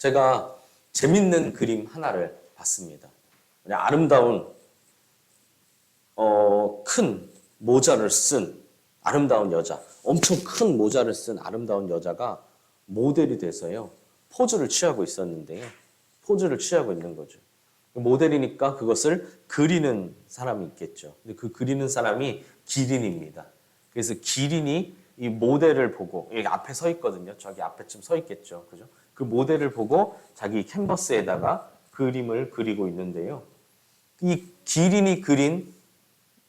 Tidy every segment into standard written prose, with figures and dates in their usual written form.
제가 재밌는 그림 하나를 봤습니다. 아름다운 큰 모자를 쓴 아름다운 여자, 엄청 큰 모자를 쓴 아름다운 여자가 모델이 돼서요 포즈를 취하고 있었는데요. 포즈를 취하고 있는 거죠. 모델이니까 그것을 그리는 사람이 있겠죠. 근데 그 그리는 사람이 기린입니다. 그래서 기린이 이 모델을 보고 여기 앞에 서 있거든요. 저기 앞에쯤 서 있겠죠. 그죠? 그 모델을 보고 자기 캔버스에다가 그림을 그리고 있는데요. 이 기린이 그린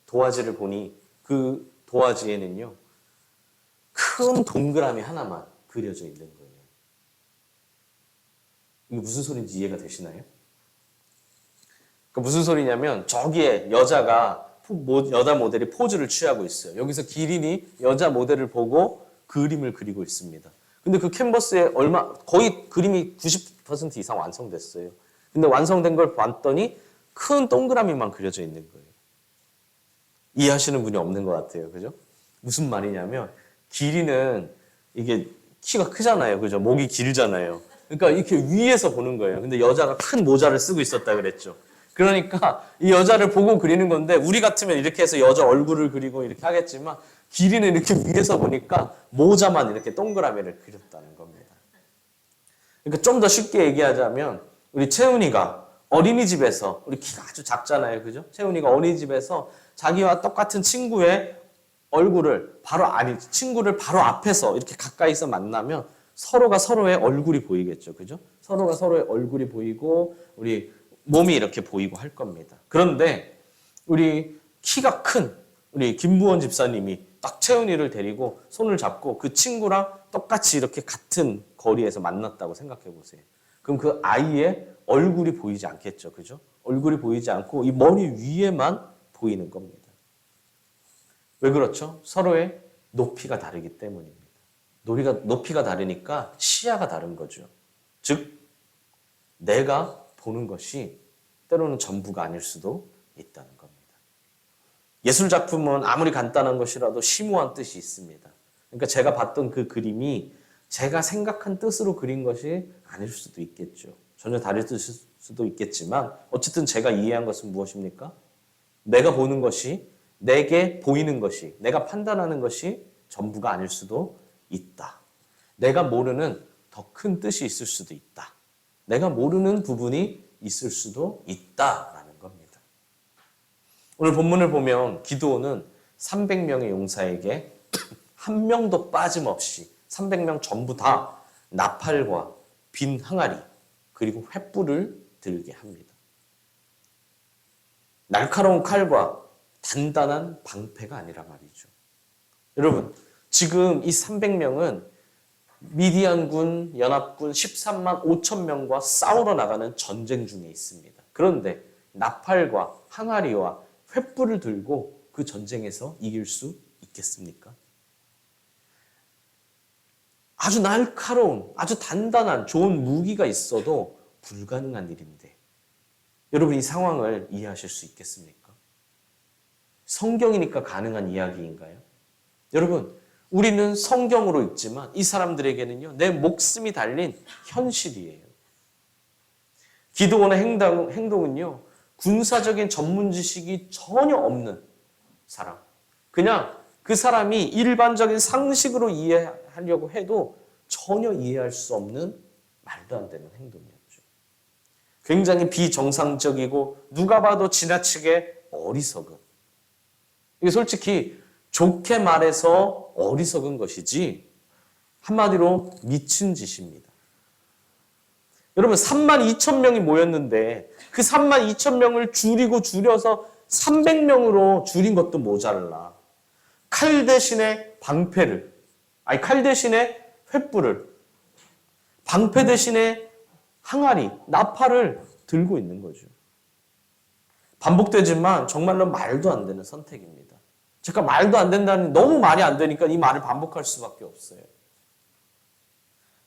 도화지를 보니 그 도화지에는요. 큰 동그라미 하나만 그려져 있는 거예요. 이게 무슨 소리인지 이해가 되시나요? 그러니까 무슨 소리냐면 저기에 여자 모델이 포즈를 취하고 있어요. 여기서 기린이 여자 모델을 보고 그림을 그리고 있습니다. 근데 그 캔버스에 거의 그림이 90% 이상 완성됐어요. 근데 완성된 걸 봤더니 큰 동그라미만 그려져 있는 거예요. 이해하시는 분이 없는 것 같아요. 그죠? 무슨 말이냐면 기린은 이게 키가 크잖아요. 그죠? 목이 길잖아요. 그러니까 이렇게 위에서 보는 거예요. 근데 여자가 큰 모자를 쓰고 있었다 그랬죠. 그러니까 이 여자를 보고 그리는 건데 우리 같으면 이렇게 해서 여자 얼굴을 그리고 이렇게 하겠지만 기린은 이렇게 위에서 보니까 모자만 이렇게 동그라미를 그렸다는 겁니다. 그러니까 좀 더 쉽게 얘기하자면 우리 채훈이가 어린이집에서 우리 키가 아주 작잖아요. 그죠? 채훈이가 어린이집에서 자기와 똑같은 친구의 얼굴을 친구를 바로 앞에서 이렇게 가까이서 만나면 서로가 서로의 얼굴이 보이겠죠. 그죠? 서로가 서로의 얼굴이 보이고 우리 몸이 이렇게 보이고 할 겁니다. 그런데 우리 키가 큰 우리 김무원 집사님이 딱 채은이를 데리고 손을 잡고 그 친구랑 똑같이 이렇게 같은 거리에서 만났다고 생각해 보세요. 그럼 그 아이의 얼굴이 보이지 않겠죠. 그죠? 얼굴이 보이지 않고 이 머리 위에만 보이는 겁니다. 왜 그렇죠? 서로의 높이가 다르기 때문입니다. 높이가 다르니까 시야가 다른 거죠. 즉 내가 보는 것이 때로는 전부가 아닐 수도 있다는 겁니다. 예술 작품은 아무리 간단한 것이라도 심오한 뜻이 있습니다. 그러니까 제가 봤던 그 그림이 제가 생각한 뜻으로 그린 것이 아닐 수도 있겠죠. 전혀 다를 뜻일 수도 있겠지만 어쨌든 제가 이해한 것은 무엇입니까? 내가 보는 것이, 내게 보이는 것이, 내가 판단하는 것이 전부가 아닐 수도 있다. 내가 모르는 더 큰 뜻이 있을 수도 있다. 내가 모르는 부분이 있을 수도 있다라는 겁니다. 오늘 본문을 보면 기드온은 300명의 용사에게 한 명도 빠짐없이 300명 전부 다 나팔과 빈 항아리 그리고 횃불을 들게 합니다. 날카로운 칼과 단단한 방패가 아니라 말이죠. 여러분, 지금 이 300명은 미디안군, 연합군 13만 5천 명과 싸우러 나가는 전쟁 중에 있습니다. 그런데 나팔과 항아리와 횃불을 들고 그 전쟁에서 이길 수 있겠습니까? 아주 날카로운, 아주 단단한 좋은 무기가 있어도 불가능한 일인데 여러분 이 상황을 이해하실 수 있겠습니까? 성경이니까 가능한 이야기인가요? 여러분 우리는 성경으로 읽지만 이 사람들에게는요 내 목숨이 달린 현실이에요. 기드온의 행동은요 군사적인 전문 지식이 전혀 없는 사람, 그냥 그 사람이 일반적인 상식으로 이해하려고 해도 전혀 이해할 수 없는 말도 안 되는 행동이었죠. 굉장히 비정상적이고 누가 봐도 지나치게 어리석은, 이게 솔직히 좋게 말해서 어리석은 것이지 한마디로 미친 짓입니다. 여러분 3만 2천 명이 모였는데 그 3만 2천 명을 줄여서 300명으로 줄인 것도 모자라 칼 대신에 칼 대신에 횃불을, 방패 대신에 항아리, 나팔을 들고 있는 거죠. 반복되지만 정말로 말도 안 되는 선택입니다. 제가 말도 안 된다는, 너무 말이 안 되니까 이 말을 반복할 수밖에 없어요.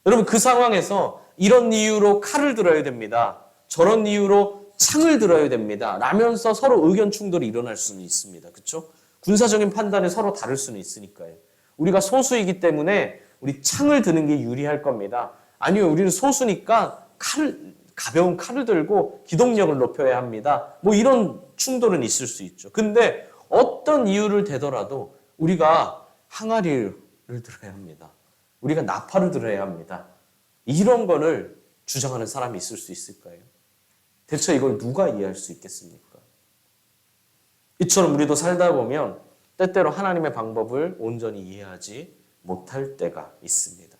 여러분 그 상황에서 이런 이유로 칼을 들어야 됩니다. 저런 이유로 창을 들어야 됩니다. 라면서 서로 의견 충돌이 일어날 수는 있습니다. 그렇죠? 군사적인 판단이 서로 다를 수는 있으니까요. 우리가 소수이기 때문에 우리 창을 드는 게 유리할 겁니다. 아니요, 우리는 소수니까 가벼운 칼을 들고 기동력을 높여야 합니다. 뭐 이런 충돌은 있을 수 있죠. 근데 어떤 이유를 대더라도 우리가 항아리를 들어야 합니다. 우리가 나팔을 들어야 합니다. 이런 거를 주장하는 사람이 있을 수 있을까요? 대체 이걸 누가 이해할 수 있겠습니까? 이처럼 우리도 살다 보면 때때로 하나님의 방법을 온전히 이해하지 못할 때가 있습니다.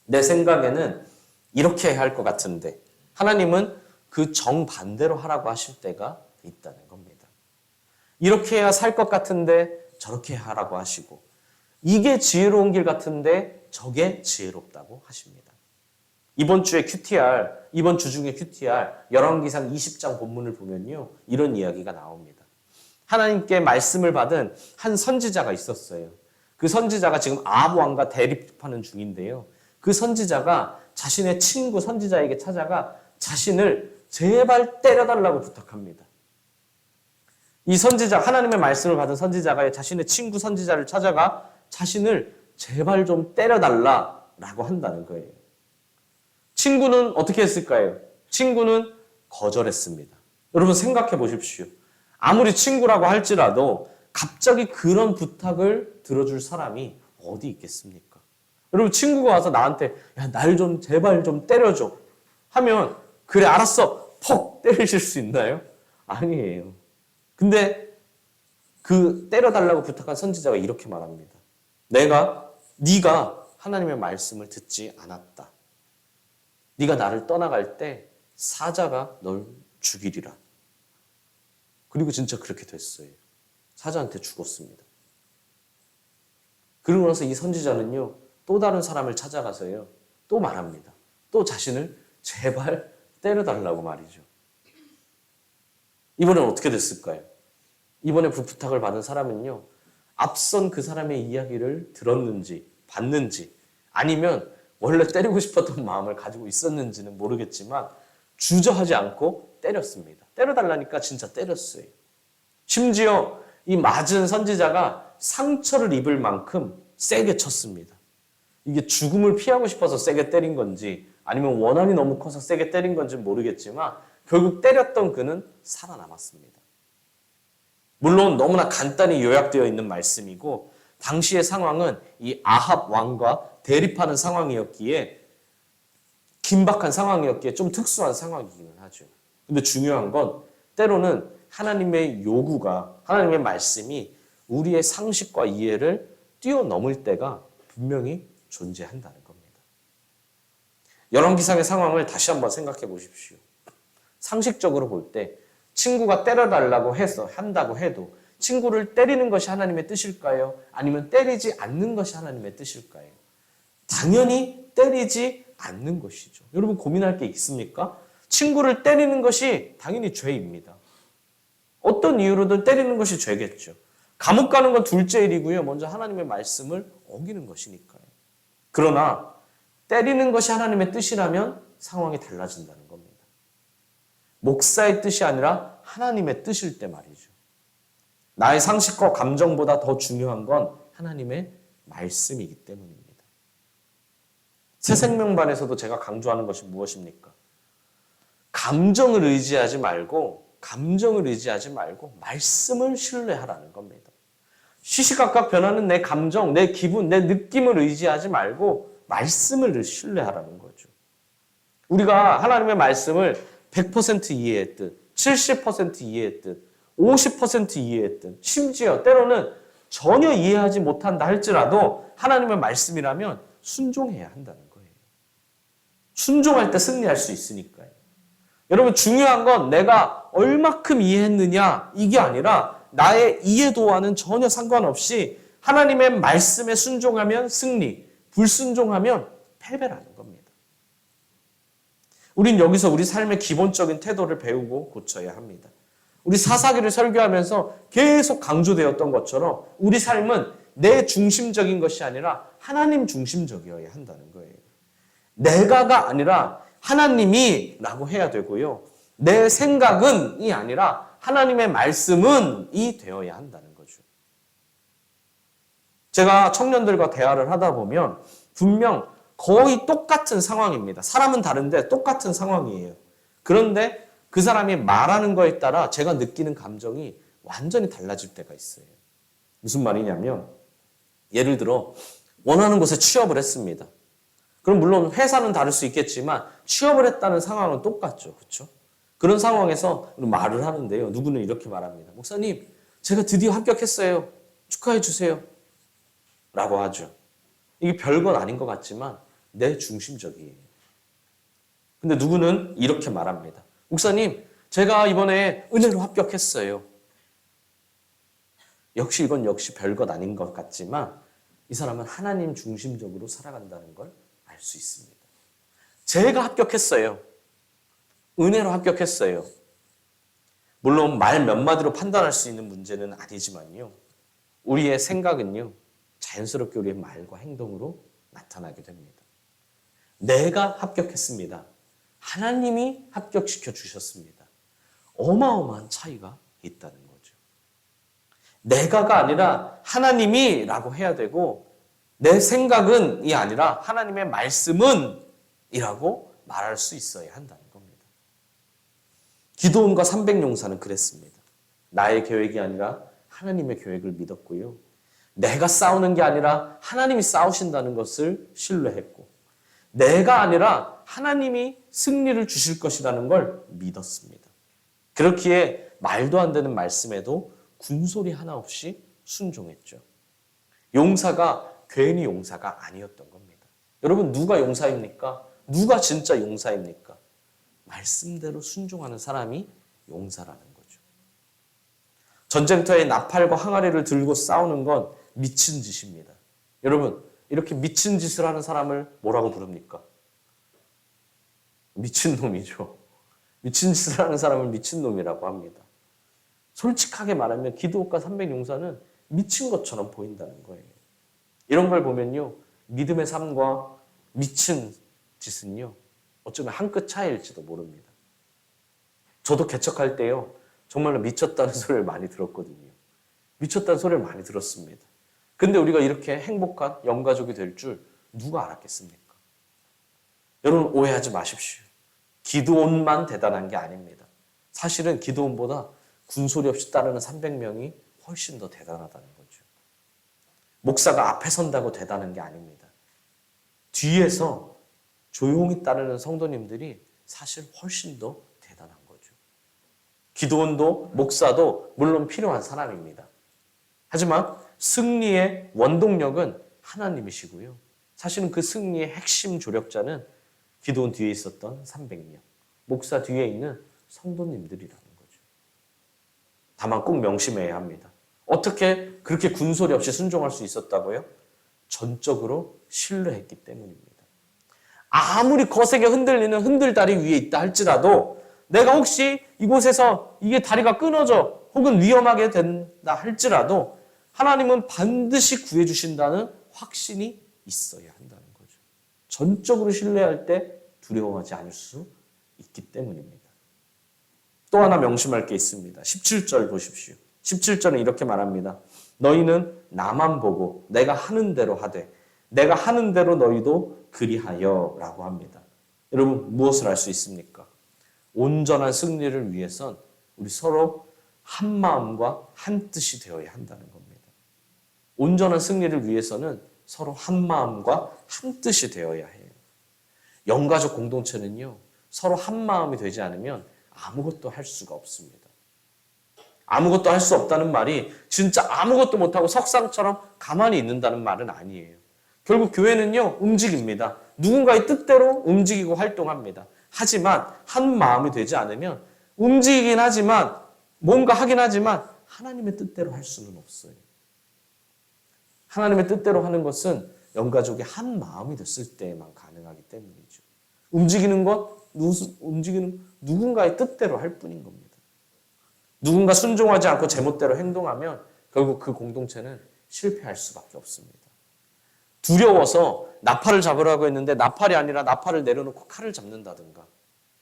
내 생각에는 이렇게 해야 할 것 같은데 하나님은 그 정반대로 하라고 하실 때가 있다는 겁니다. 이렇게 해야 살 것 같은데 저렇게 하라고 하시고 이게 지혜로운 길 같은데 저게 지혜롭다고 하십니다. 이번 주에 QTR, 이번 주 중에 QTR 열왕기상 20장 본문을 보면요. 이런 이야기가 나옵니다. 하나님께 말씀을 받은 한 선지자가 있었어요. 그 선지자가 지금 아합 왕과 대립하는 중인데요. 그 선지자가 자신의 친구 선지자에게 찾아가 자신을 제발 때려달라고 부탁합니다. 이 선지자, 하나님의 말씀을 받은 선지자가 자신의 친구 선지자를 찾아가 자신을 제발 좀 때려달라라고 한다는 거예요. 친구는 어떻게 했을까요? 친구는 거절했습니다. 여러분 생각해 보십시오. 아무리 친구라고 할지라도 갑자기 그런 부탁을 들어줄 사람이 어디 있겠습니까? 여러분 친구가 와서 나한테 야, 날 좀 제발 좀 때려줘 하면 그래 알았어 퍽 때리실 수 있나요? 아니에요. 근데 그 때려달라고 부탁한 선지자가 이렇게 말합니다. 네가 하나님의 말씀을 듣지 않았다. 네가 나를 떠나갈 때 사자가 널 죽이리라. 그리고 진짜 그렇게 됐어요. 사자한테 죽었습니다. 그러고 나서 이 선지자는요. 또 다른 사람을 찾아가서요. 또 말합니다. 또 자신을 제발 때려달라고 말이죠. 이번엔 어떻게 됐을까요? 이번에 그 부탁을 받은 사람은요. 앞선 그 사람의 이야기를 들었는지 봤는지 아니면 원래 때리고 싶었던 마음을 가지고 있었는지는 모르겠지만 주저하지 않고 때렸습니다. 때려달라니까 진짜 때렸어요. 심지어 이 맞은 선지자가 상처를 입을 만큼 세게 쳤습니다. 이게 죽음을 피하고 싶어서 세게 때린 건지 아니면 원한이 너무 커서 세게 때린 건지 모르겠지만 결국 때렸던 그는 살아남았습니다. 물론 너무나 간단히 요약되어 있는 말씀이고 당시의 상황은 이 아합 왕과 대립하는 상황이었기에 긴박한 상황이었기에 좀 특수한 상황이기는 하죠. 근데 중요한 건 때로는 하나님의 요구가 하나님의 말씀이 우리의 상식과 이해를 뛰어넘을 때가 분명히 존재한다는 겁니다. 열왕기상의 상황을 다시 한번 생각해 보십시오. 상식적으로 볼 때 친구가 때려달라고 한다고 해도 친구를 때리는 것이 하나님의 뜻일까요? 아니면 때리지 않는 것이 하나님의 뜻일까요? 당연히 때리지 않는 것이죠. 여러분 고민할 게 있습니까? 친구를 때리는 것이 당연히 죄입니다. 어떤 이유로든 때리는 것이 죄겠죠. 감옥 가는 건 둘째 일이고요. 먼저 하나님의 말씀을 어기는 것이니까요. 그러나 때리는 것이 하나님의 뜻이라면 상황이 달라진다는 겁니다. 목사의 뜻이 아니라 하나님의 뜻일 때 말이죠. 나의 상식과 감정보다 더 중요한 건 하나님의 말씀이기 때문입니다. 새생명반에서도 제가 강조하는 것이 무엇입니까? 감정을 의지하지 말고 말씀을 신뢰하라는 겁니다. 시시각각 변하는 내 감정, 내 기분, 내 느낌을 의지하지 말고 말씀을 신뢰하라는 거죠. 우리가 하나님의 말씀을 100% 이해했든 70% 이해했든 50% 이해했든 심지어 때로는 전혀 이해하지 못한다 할지라도 하나님의 말씀이라면 순종해야 한다는 거예요. 순종할 때 승리할 수 있으니까요. 여러분 중요한 건 내가 얼마큼 이해했느냐 이게 아니라 나의 이해도와는 전혀 상관없이 하나님의 말씀에 순종하면 승리, 불순종하면 패배라는 겁니다. 우린 여기서 우리 삶의 기본적인 태도를 배우고 고쳐야 합니다. 우리 사사기를 설교하면서 계속 강조되었던 것처럼 우리 삶은 내 중심적인 것이 아니라 하나님 중심적이어야 한다는 거예요. 내가가 아니라 하나님이 라고 해야 되고요. 내 생각은이 아니라 하나님의 말씀은 이 되어야 한다는 거죠. 제가 청년들과 대화를 하다 보면 분명 거의 똑같은 상황입니다. 사람은 다른데 똑같은 상황이에요. 그런데 그 사람이 말하는 거에 따라 제가 느끼는 감정이 완전히 달라질 때가 있어요. 무슨 말이냐면 예를 들어 원하는 곳에 취업을 했습니다. 그럼 물론 회사는 다를 수 있겠지만 취업을 했다는 상황은 똑같죠. 그렇죠? 그런 상황에서 말을 하는데요. 누구는 이렇게 말합니다. 목사님, 제가 드디어 합격했어요. 축하해 주세요. 라고 하죠. 이게 별건 아닌 것 같지만 내 중심적이에요. 근데 누구는 이렇게 말합니다. 목사님, 제가 이번에 은혜로 합격했어요. 역시 이건 역시 별것 아닌 것 같지만 이 사람은 하나님 중심적으로 살아간다는 걸 알 수 있습니다. 제가 합격했어요. 은혜로 합격했어요. 물론 말 몇 마디로 판단할 수 있는 문제는 아니지만요. 우리의 생각은요. 자연스럽게 우리의 말과 행동으로 나타나게 됩니다. 내가 합격했습니다. 하나님이 합격시켜 주셨습니다. 어마어마한 차이가 있다는 거죠. 내가가 아니라 하나님이라고 해야 되고 내 생각은이 아니라 하나님의 말씀은 이라고 말할 수 있어야 한다는 겁니다. 기드온과 300용사는 그랬습니다. 나의 계획이 아니라 하나님의 계획을 믿었고요. 내가 싸우는 게 아니라 하나님이 싸우신다는 것을 신뢰했고 내가 아니라 하나님이 승리를 주실 것이라는 걸 믿었습니다. 그렇기에 말도 안 되는 말씀에도 군소리 하나 없이 순종했죠. 용사가 괜히 용사가 아니었던 겁니다. 여러분 누가 용사입니까? 누가 진짜 용사입니까? 말씀대로 순종하는 사람이 용사라는 거죠. 전쟁터에 나팔과 항아리를 들고 싸우는 건 미친 짓입니다. 여러분 이렇게 미친 짓을 하는 사람을 뭐라고 부릅니까? 미친놈이죠. 미친 짓을 하는 사람을 미친놈이라고 합니다. 솔직하게 말하면 기드온과 300용사는 미친 것처럼 보인다는 거예요. 이런 걸 보면요. 믿음의 삶과 미친 짓은요. 어쩌면 한 끗 차이일지도 모릅니다. 저도 개척할 때요. 정말로 미쳤다는 소리를 많이 들었거든요. 미쳤다는 소리를 많이 들었습니다. 근데 우리가 이렇게 행복한 영가족이 될 줄 누가 알았겠습니까? 여러분 오해하지 마십시오. 기드온만 대단한 게 아닙니다. 사실은 기드온보다 군소리 없이 따르는 300명이 훨씬 더 대단하다는 거죠. 목사가 앞에 선다고 대단한 게 아닙니다. 뒤에서 조용히 따르는 성도님들이 사실 훨씬 더 대단한 거죠. 기드온도 목사도 물론 필요한 사람입니다. 하지만 승리의 원동력은 하나님이시고요. 사실은 그 승리의 핵심 조력자는 기드온 뒤에 있었던 300명, 목사 뒤에 있는 성도님들이라는 거죠. 다만 꼭 명심해야 합니다. 어떻게 그렇게 군소리 없이 순종할 수 있었다고요? 전적으로 신뢰했기 때문입니다. 아무리 거세게 흔들리는 흔들다리 위에 있다 할지라도 내가 혹시 이곳에서 이게 다리가 끊어져 혹은 위험하게 된다 할지라도 하나님은 반드시 구해주신다는 확신이 있어야 한다는 거죠. 전적으로 신뢰할 때 두려워하지 않을 수 있기 때문입니다. 또 하나 명심할 게 있습니다. 17절 보십시오. 17절은 이렇게 말합니다. 너희는 나만 보고 내가 하는 대로 하되 내가 하는 대로 너희도 그리하여 라고 합니다. 여러분 무엇을 할 수 있습니까? 온전한 승리를 위해선 우리 서로 한 마음과 한 뜻이 되어야 한다는 겁니다. 온전한 승리를 위해서는 서로 한 마음과 한 뜻이 되어야 해요. 영가족 공동체는요. 서로 한 마음이 되지 않으면 아무것도 할 수가 없습니다. 아무것도 할 수 없다는 말이 진짜 아무것도 못하고 석상처럼 가만히 있는다는 말은 아니에요. 결국 교회는요. 움직입니다. 누군가의 뜻대로 움직이고 활동합니다. 하지만 한 마음이 되지 않으면 움직이긴 하지만 뭔가 하긴 하지만 하나님의 뜻대로 할 수는 없어요. 하나님의 뜻대로 하는 것은 영가족이 한 마음이 됐을 때에만 가능하기 때문이죠. 움직이는 누군가의 뜻대로 할 뿐인 겁니다. 누군가 순종하지 않고 제멋대로 행동하면 결국 그 공동체는 실패할 수밖에 없습니다. 두려워서 나팔을 잡으라고 했는데 나팔이 아니라 나팔을 내려놓고 칼을 잡는다든가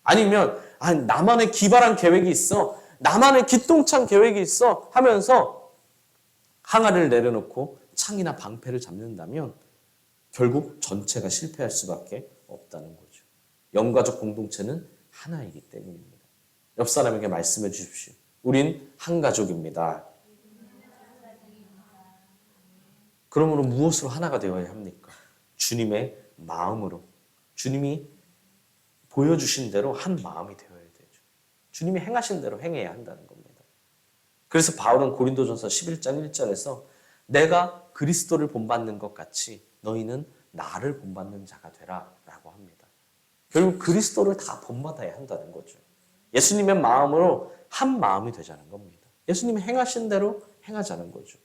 아니면 나만의 기발한 계획이 있어 나만의 기똥찬 계획이 있어 하면서 항아리를 내려놓고 창이나 방패를 잡는다면 결국 전체가 실패할 수밖에 없다는 거죠. 영가족 공동체는 하나이기 때문입니다. 옆 사람에게 말씀해 주십시오. 우린 한 가족입니다. 그러므로 무엇으로 하나가 되어야 합니까? 주님의 마음으로. 주님이 보여주신 대로 한 마음이 되어야 되죠. 주님이 행하신 대로 행해야 한다는 겁니다. 그래서 바울은 고린도전서 11장 1절에서 내가 그리스도를 본받는 것 같이 너희는 나를 본받는 자가 되라 라고 합니다. 결국 그리스도를 다 본받아야 한다는 거죠. 예수님의 마음으로 한 마음이 되자는 겁니다. 예수님이 행하신 대로 행하자는 거죠.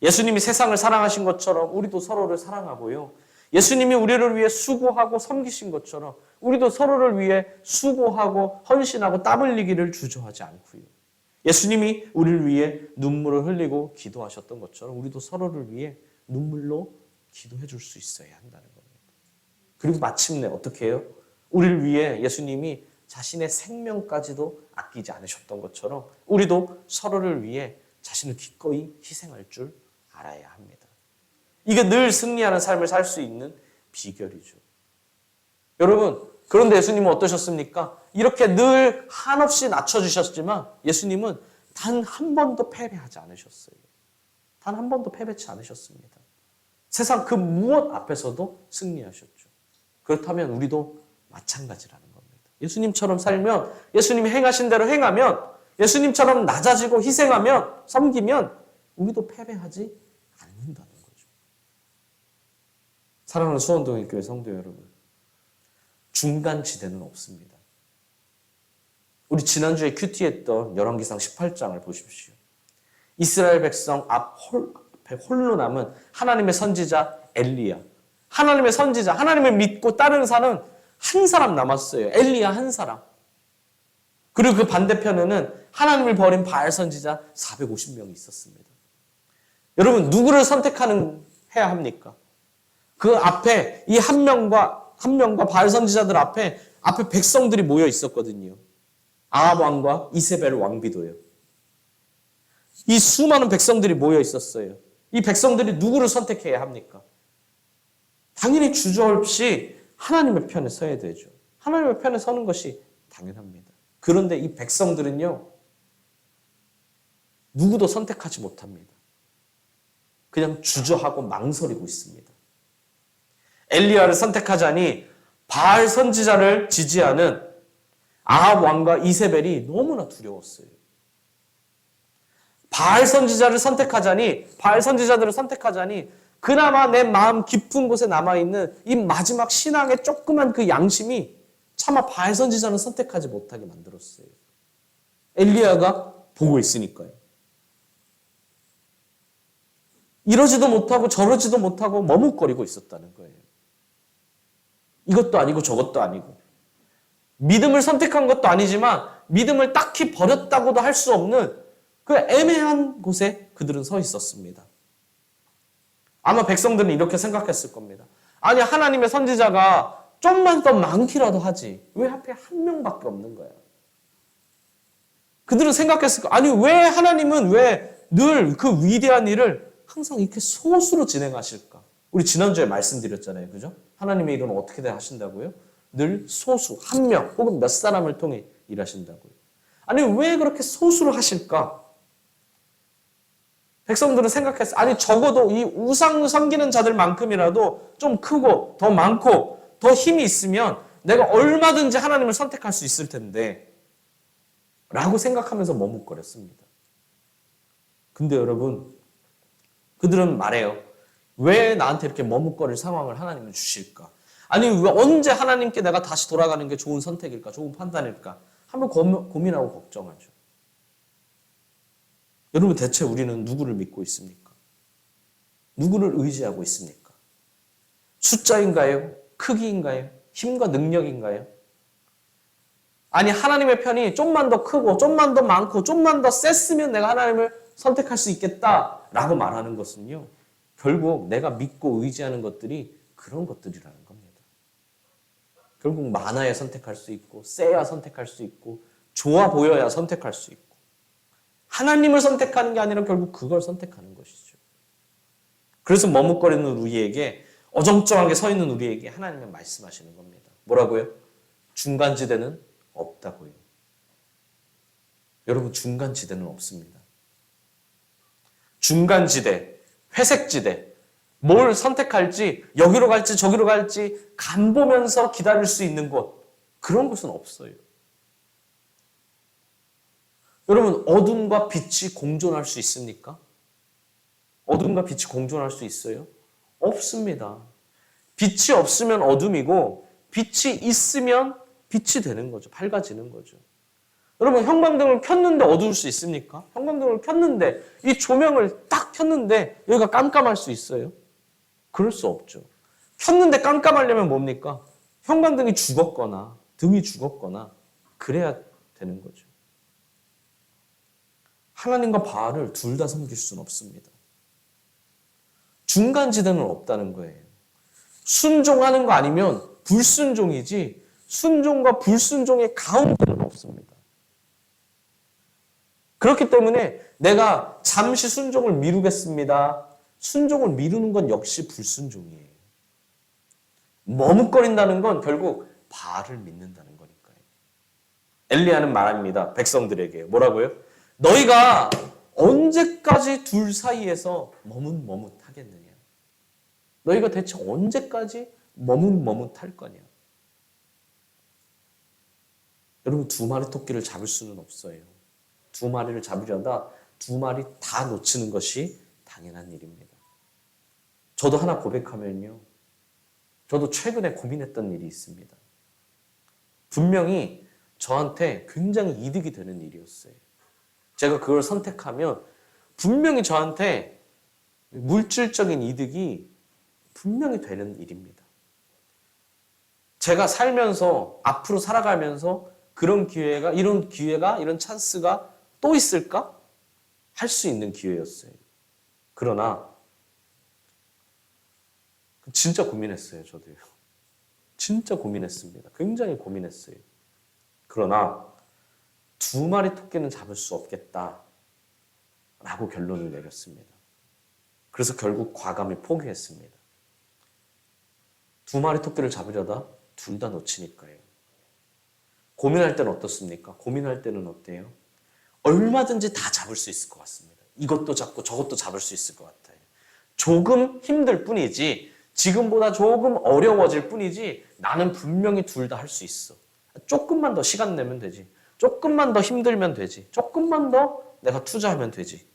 예수님이 세상을 사랑하신 것처럼 우리도 서로를 사랑하고요. 예수님이 우리를 위해 수고하고 섬기신 것처럼 우리도 서로를 위해 수고하고 헌신하고 땀 흘리기를 주저하지 않고요. 예수님이 우리를 위해 눈물을 흘리고 기도하셨던 것처럼 우리도 서로를 위해 눈물로 기도해 줄 수 있어야 한다는 겁니다. 그리고 마침내 어떻게 해요? 우리를 위해 예수님이 자신의 생명까지도 아끼지 않으셨던 것처럼 우리도 서로를 위해 자신을 기꺼이 희생할 줄 알아야 합니다. 이게 늘 승리하는 삶을 살 수 있는 비결이죠. 여러분, 그런데 예수님은 어떠셨습니까? 이렇게 늘 한없이 낮춰주셨지만 예수님은 단 한 번도 패배하지 않으셨어요. 단 한 번도 패배치 않으셨습니다. 세상 그 무엇 앞에서도 승리하셨죠. 그렇다면 우리도 마찬가지라는 겁니다. 예수님처럼 살면, 예수님이 행하신 대로 행하면, 예수님처럼 낮아지고 희생하면, 섬기면 우리도 패배하지 않는다는 거죠. 사랑하는 수원동일교회 성도 여러분, 중간지대는 없습니다. 우리 지난주에 큐티했던 열왕기상 18장을 보십시오. 이스라엘 백성 앞에 홀로 남은 하나님의 선지자 엘리야. 하나님의 선지자, 하나님을 믿고 따르는 사람은 한 사람 남았어요. 엘리야 한 사람. 그리고 그 반대편에는 하나님을 버린 바알 선지자 450명이 있었습니다. 여러분, 누구를 해야 합니까? 그 앞에 이 한 명과 바알 선지자들 앞에 백성들이 모여 있었거든요. 아합 왕과 이세벨 왕비도요. 이 수많은 백성들이 모여 있었어요. 이 백성들이 누구를 선택해야 합니까? 당연히 주저없이 하나님의 편에 서야 되죠. 하나님의 편에 서는 것이 당연합니다. 그런데 이 백성들은요, 누구도 선택하지 못합니다. 그냥 주저하고 망설이고 있습니다. 엘리야를 선택하자니 바알 선지자를 지지하는 아합 왕과 이세벨이 너무나 두려웠어요. 바알 선지자들을 선택하자니 그나마 내 마음 깊은 곳에 남아있는 이 마지막 신앙의 조그만 그 양심이 차마 바알 선지자는 선택하지 못하게 만들었어요. 엘리야가 보고 있으니까요. 이러지도 못하고 저러지도 못하고 머뭇거리고 있었다는 거예요. 이것도 아니고 저것도 아니고. 믿음을 선택한 것도 아니지만 믿음을 딱히 버렸다고도 할 수 없는 그 애매한 곳에 그들은 서 있었습니다. 아마 백성들은 이렇게 생각했을 겁니다. 아니, 하나님의 선지자가 좀만 더 많기라도 하지. 왜 하필 한 명밖에 없는 거야? 그들은 생각했을 거야. 아니, 왜 하나님은 왜 늘 그 위대한 일을 항상 이렇게 소수로 진행하실까? 우리 지난주에 말씀드렸잖아요. 그죠? 하나님의 일은 어떻게 하신다고요? 늘 소수, 한 명 혹은 몇 사람을 통해 일하신다고요. 아니, 왜 그렇게 소수로 하실까? 백성들은 생각했어요. 아니, 적어도 이 우상 섬기는 자들만큼이라도 좀 크고 더 많고 더 힘이 있으면 내가 얼마든지 하나님을 선택할 수 있을 텐데 라고 생각하면서 머뭇거렸습니다. 근데 여러분, 그들은 말해요. 왜 나한테 이렇게 머뭇거릴 상황을 하나님은 주실까? 아니, 왜 언제 하나님께 내가 다시 돌아가는 게 좋은 선택일까? 좋은 판단일까? 한번 고민하고 걱정하죠. 여러분, 대체 우리는 누구를 믿고 있습니까? 누구를 의지하고 있습니까? 숫자인가요? 크기인가요? 힘과 능력인가요? 아니, 하나님의 편이 좀만 더 크고 좀만 더 많고 좀만 더 셌으면 내가 하나님을 선택할 수 있겠다라고 말하는 것은요, 결국 내가 믿고 의지하는 것들이 그런 것들이라는 겁니다. 결국 많아야 선택할 수 있고 세야 선택할 수 있고 좋아 보여야 선택할 수 있고 하나님을 선택하는 게 아니라 결국 그걸 선택하는 것이죠. 그래서 머뭇거리는 우리에게 어정쩡하게 서 있는 우리에게 하나님은 말씀하시는 겁니다. 뭐라고요? 중간지대는 없다고요. 여러분, 중간지대는 없습니다. 중간지대, 회색지대, 뭘 선택할지, 여기로 갈지 저기로 갈지 간 보면서 기다릴 수 있는 곳, 그런 곳은 없어요. 여러분, 어둠과 빛이 공존할 수 있습니까? 어둠과 빛이 공존할 수 있어요? 없습니다. 빛이 없으면 어둠이고 빛이 있으면 빛이 되는 거죠. 밝아지는 거죠. 여러분, 형광등을 켰는데 어두울 수 있습니까? 형광등을 켰는데 이 조명을 딱 켰는데 여기가 깜깜할 수 있어요? 그럴 수 없죠. 켰는데 깜깜하려면 뭡니까? 형광등이 죽었거나 등이 죽었거나 그래야 되는 거죠. 하나님과 바알을 둘 다 섬길 수는 없습니다. 중간지대는 없다는 거예요. 순종하는 거 아니면 불순종이지 순종과 불순종의 가운데는 없습니다. 그렇기 때문에 내가 잠시 순종을 미루겠습니다. 순종을 미루는 건 역시 불순종이에요. 머뭇거린다는 건 결국 바알을 믿는다는 거니까요. 엘리야는 말합니다. 백성들에게 뭐라고요? 너희가 언제까지 둘 사이에서 머뭇머뭇하겠느냐? 너희가 대체 언제까지 머뭇머뭇할 거냐? 여러분, 두 마리 토끼를 잡을 수는 없어요. 두 마리를 잡으려다 두 마리 다 놓치는 것이 당연한 일입니다. 저도 하나 고백하면요. 저도 최근에 고민했던 일이 있습니다. 분명히 저한테 굉장히 이득이 되는 일이었어요. 제가 그걸 선택하면 분명히 저한테 물질적인 이득이 분명히 되는 일입니다. 제가 살면서 앞으로 살아가면서 이런 기회가, 이런 찬스가 또 있을까? 할 수 있는 기회였어요. 그러나 진짜 고민했어요, 저도요. 진짜 고민했습니다. 굉장히 고민했어요. 그러나 두 마리 토끼는 잡을 수 없겠다라고 결론을 내렸습니다. 그래서 결국 과감히 포기했습니다. 두 마리 토끼를 잡으려다 둘 다 놓치니까요. 고민할 때는 어떻습니까? 고민할 때는 어때요? 얼마든지 다 잡을 수 있을 것 같습니다. 이것도 잡고 저것도 잡을 수 있을 것 같아요. 조금 힘들 뿐이지, 지금보다 조금 어려워질 뿐이지 나는 분명히 둘 다 할 수 있어. 조금만 더 시간 내면 되지. 조금만 더 힘들면 되지. 조금만 더 내가 투자하면 되지.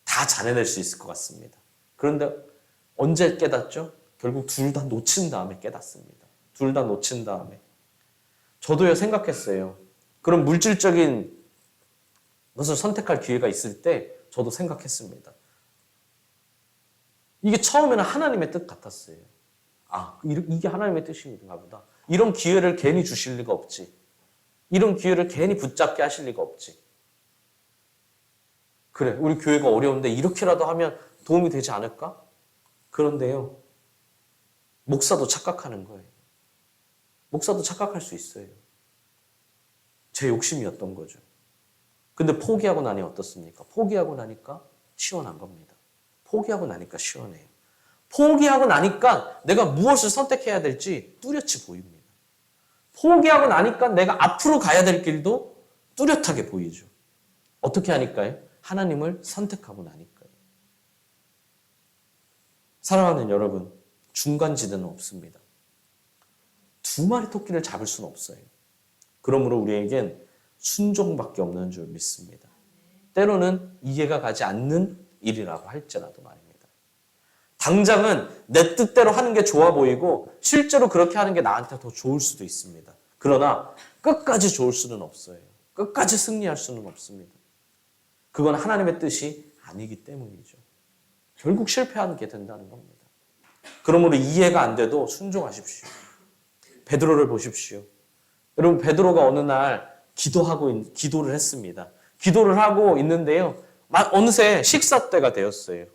다 자네낼 수 있을 것 같습니다. 그런데 언제 깨닫죠? 결국 둘 다 놓친 다음에 깨닫습니다. 둘 다 놓친 다음에. 저도요, 생각했어요. 그런 물질적인 것을 선택할 기회가 있을 때 저도 생각했습니다. 이게 처음에는 하나님의 뜻 같았어요. 아, 이게 하나님의 뜻인가 보다. 이런 기회를 괜히 주실 리가 없지. 이런 기회를 괜히 붙잡게 하실 리가 없지. 그래, 우리 교회가 어려운데 이렇게라도 하면 도움이 되지 않을까? 그런데요, 목사도 착각하는 거예요. 목사도 착각할 수 있어요. 제 욕심이었던 거죠. 근데 포기하고 나니 어떻습니까? 포기하고 나니까 시원한 겁니다. 포기하고 나니까 시원해요. 포기하고 나니까 내가 무엇을 선택해야 될지 뚜렷이 보입니다. 포기하고 나니까 내가 앞으로 가야 될 길도 뚜렷하게 보이죠. 어떻게 하니까요? 하나님을 선택하고 나니까요. 사랑하는 여러분, 중간지대는 없습니다. 두 마리 토끼를 잡을 수는 없어요. 그러므로 우리에겐 순종밖에 없는 줄 믿습니다. 때로는 이해가 가지 않는 일이라고 할지라도 말입니다. 당장은 내 뜻대로 하는 게 좋아 보이고 실제로 그렇게 하는 게 나한테 더 좋을 수도 있습니다. 그러나 끝까지 좋을 수는 없어요. 끝까지 승리할 수는 없습니다. 그건 하나님의 뜻이 아니기 때문이죠. 결국 실패하게 된다는 겁니다. 그러므로 이해가 안 돼도 순종하십시오. 베드로를 보십시오. 여러분, 베드로가 어느 날 기도를 했습니다. 기도를 하고 있는데요. 어느새 식사 때가 되었어요.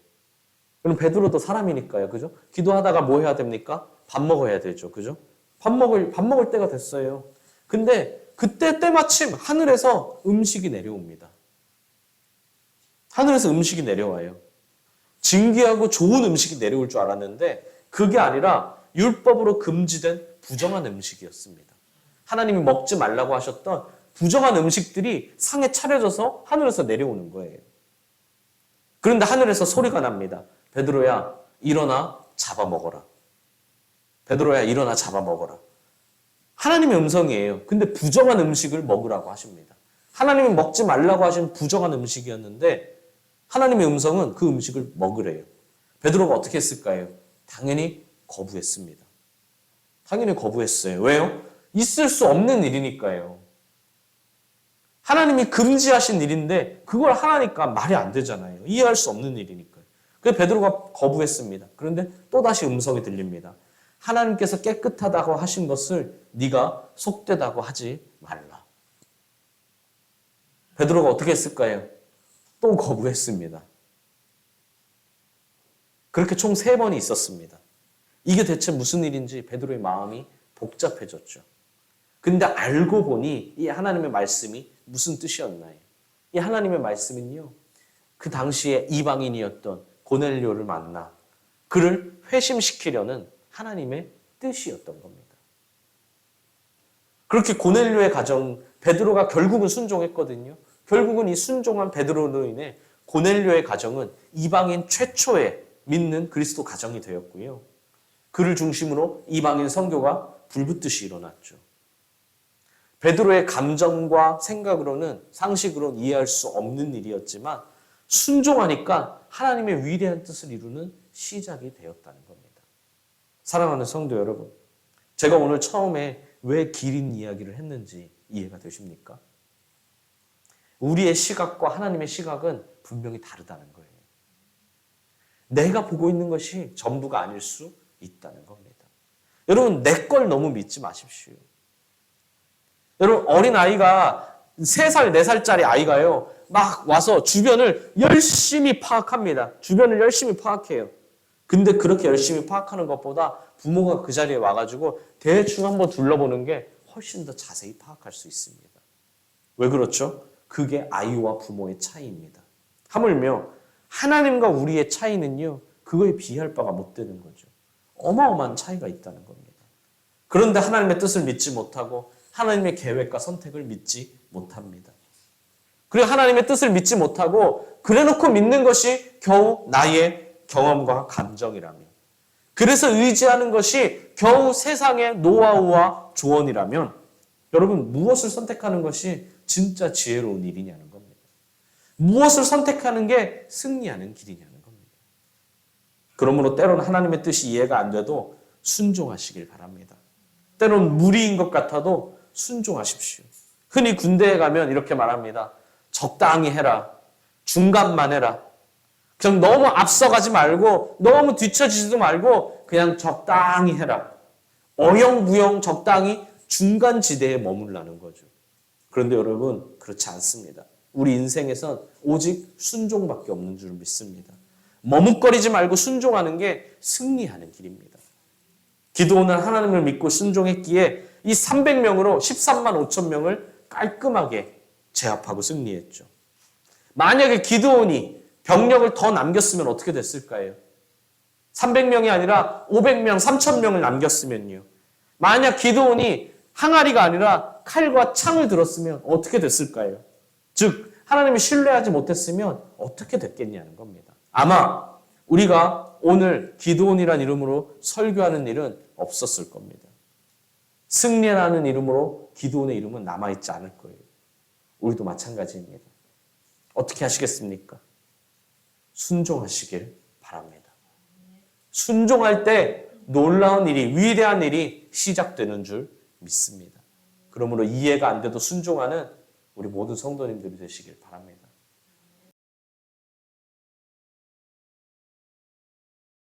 그럼 베드로도 사람이니까요. 그죠? 기도하다가 뭐 해야 됩니까? 밥 먹어야 되죠. 그죠? 밥 먹을 때가 됐어요. 근데 그때 때마침 하늘에서 음식이 내려옵니다. 하늘에서 음식이 내려와요. 진귀하고 좋은 음식이 내려올 줄 알았는데 그게 아니라 율법으로 금지된 부정한 음식이었습니다. 하나님이 먹지 말라고 하셨던 부정한 음식들이 상에 차려져서 하늘에서 내려오는 거예요. 그런데 하늘에서 소리가 납니다. 베드로야, 일어나 잡아먹어라. 베드로야, 일어나 잡아먹어라. 하나님의 음성이에요. 근데 부정한 음식을 먹으라고 하십니다. 하나님이 먹지 말라고 하신 부정한 음식이었는데 하나님의 음성은 그 음식을 먹으래요. 베드로가 어떻게 했을까요? 당연히 거부했습니다. 당연히 거부했어요. 왜요? 있을 수 없는 일이니까요. 하나님이 금지하신 일인데 그걸 하라니까 말이 안 되잖아요. 이해할 수 없는 일이니까요. 그래서 베드로가 거부했습니다. 그런데 또다시 음성이 들립니다. 하나님께서 깨끗하다고 하신 것을 네가 속되다고 하지 말라. 베드로가 어떻게 했을까요? 또 거부했습니다. 그렇게 총 3번이 있었습니다. 이게 대체 무슨 일인지 베드로의 마음이 복잡해졌죠. 근데 알고 보니 이 하나님의 말씀이 무슨 뜻이었나요? 이 하나님의 말씀은요, 그 당시에 이방인이었던 고넬료를 만나 그를 회심시키려는 하나님의 뜻이었던 겁니다. 그렇게 고넬료의 가정, 베드로가 결국은 순종했거든요. 결국은 이 순종한 베드로로 인해 고넬료의 가정은 이방인 최초의 믿는 그리스도 가정이 되었고요. 그를 중심으로 이방인 선교가 불붙듯이 일어났죠. 베드로의 감정과 생각으로는 상식으로는 이해할 수 없는 일이었지만 순종하니까 하나님의 위대한 뜻을 이루는 시작이 되었다는 겁니다. 사랑하는 성도 여러분, 제가 오늘 처음에 왜 기린 이야기를 했는지 이해가 되십니까? 우리의 시각과 하나님의 시각은 분명히 다르다는 거예요. 내가 보고 있는 것이 전부가 아닐 수 있다는 겁니다. 여러분, 내 걸 너무 믿지 마십시오. 여러분, 어린아이가 3살, 4살짜리 아이가요, 막 와서 주변을 열심히 파악합니다. 주변을 열심히 파악해요. 근데 그렇게 열심히 파악하는 것보다 부모가 그 자리에 와가지고 대충 한번 둘러보는 게 훨씬 더 자세히 파악할 수 있습니다. 왜 그렇죠? 그게 아이와 부모의 차이입니다. 하물며 하나님과 우리의 차이는요, 그거에 비할 바가 못 되는 거죠. 어마어마한 차이가 있다는 겁니다. 그런데 하나님의 뜻을 믿지 못하고 하나님의 계획과 선택을 믿지 못합니다. 그리고 하나님의 뜻을 믿지 못하고 그래놓고 믿는 것이 겨우 나의 경험과 감정이라면, 그래서 의지하는 것이 겨우 세상의 노하우와 조언이라면 여러분, 무엇을 선택하는 것이 진짜 지혜로운 일이냐는 겁니다. 무엇을 선택하는 게 승리하는 길이냐는 겁니다. 그러므로 때로는 하나님의 뜻이 이해가 안 돼도 순종하시길 바랍니다. 때로는 무리인 것 같아도 순종하십시오. 흔히 군대에 가면 이렇게 말합니다. 적당히 해라. 중간만 해라. 그냥 너무 앞서가지 말고 너무 뒤처지지도 말고 그냥 적당히 해라. 어영부영 적당히 중간지대에 머물라는 거죠. 그런데 여러분, 그렇지 않습니다. 우리 인생에선 오직 순종밖에 없는 줄 믿습니다. 머뭇거리지 말고 순종하는 게 승리하는 길입니다. 기드온은 하나님을 믿고 순종했기에 이 300명으로 13만 5천 명을 깔끔하게 제압하고 승리했죠. 만약에 기드온이 병력을 더 남겼으면 어떻게 됐을까요? 300명이 아니라 500명, 3,000명을 남겼으면요. 만약 기드온이 항아리가 아니라 칼과 창을 들었으면 어떻게 됐을까요? 즉, 하나님을 신뢰하지 못했으면 어떻게 됐겠냐는 겁니다. 아마 우리가 오늘 기드온이라는 이름으로 설교하는 일은 없었을 겁니다. 승리라는 이름으로 기드온의 이름은 남아있지 않을 거예요. 우리도 마찬가지입니다. 어떻게 하시겠습니까? 순종하시길 바랍니다. 순종할 때 놀라운 일이, 위대한 일이 시작되는 줄 믿습니다. 그러므로 이해가 안 돼도 순종하는 우리 모든 성도님들이 되시길 바랍니다.